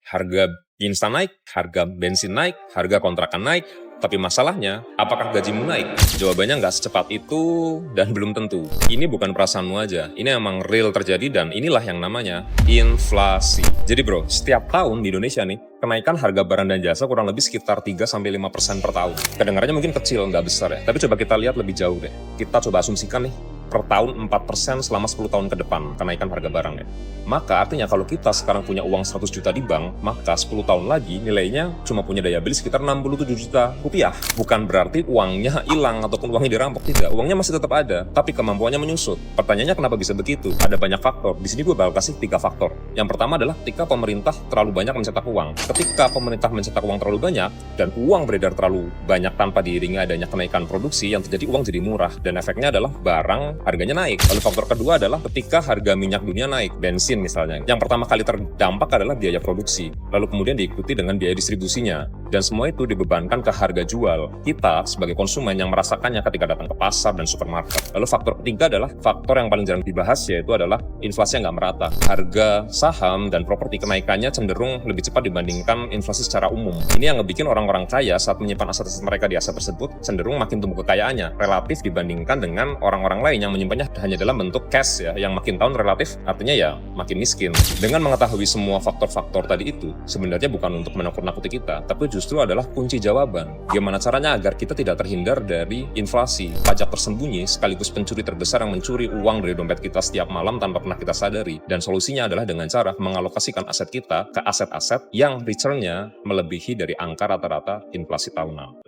Harga instan naik, harga bensin naik, harga kontrakan naik. Tapi masalahnya, apakah gajimu naik? Jawabannya nggak secepat itu dan belum tentu. Ini bukan perasaanmu aja, ini emang real terjadi dan inilah yang namanya inflasi. Jadi bro, setiap tahun di Indonesia nih, kenaikan harga barang dan jasa kurang lebih sekitar 3-5% per tahun. Kedengarannya mungkin kecil, nggak besar ya, tapi coba kita lihat lebih jauh deh. Kita coba asumsikan nih, per tahun 4% selama 10 tahun ke depan kenaikan harga barangnya. Maka artinya kalau kita sekarang punya uang 100 juta di bank, maka 10 tahun lagi nilainya cuma punya daya beli sekitar 67 juta rupiah. Bukan berarti uangnya hilang ataupun uangnya dirampok, tidak. Uangnya masih tetap ada, tapi kemampuannya menyusut. Pertanyaannya kenapa bisa begitu? Ada banyak faktor. Di sini gue bakal kasih 3 faktor. Yang pertama adalah ketika pemerintah terlalu banyak mencetak uang. Ketika pemerintah mencetak uang terlalu banyak dan uang beredar terlalu banyak tanpa diiringi adanya kenaikan produksi, yang terjadi uang jadi murah dan efeknya adalah barang harganya naik. Lalu faktor kedua adalah ketika harga minyak dunia naik, bensin misalnya. Yang pertama kali terdampak adalah biaya produksi, lalu kemudian diikuti dengan biaya distribusinya. Dan semua itu dibebankan ke harga jual kita sebagai konsumen yang merasakannya ketika datang ke pasar dan supermarket. Lalu faktor ketiga adalah faktor yang paling jarang dibahas, yaitu adalah inflasi yang nggak merata. Harga saham dan properti kenaikannya cenderung lebih cepat dibandingkan inflasi secara umum. Ini yang ngebikin orang-orang kaya saat menyimpan aset-aset mereka di aset tersebut cenderung makin tumbuh kekayaannya relatif dibandingkan dengan orang-orang lain yang menyimpannya hanya dalam bentuk cash ya, yang makin tahun relatif artinya ya makin miskin. Dengan mengetahui semua faktor-faktor tadi itu, sebenarnya bukan untuk menakut-nakuti kita, tapi justru adalah kunci jawaban. Gimana caranya agar kita tidak terhindar dari inflasi, pajak tersembunyi sekaligus pencuri terbesar yang mencuri uang dari dompet kita setiap malam tanpa pernah kita sadari. Dan solusinya adalah dengan cara mengalokasikan aset kita ke aset-aset yang return-nya melebihi dari angka rata-rata inflasi tahunan.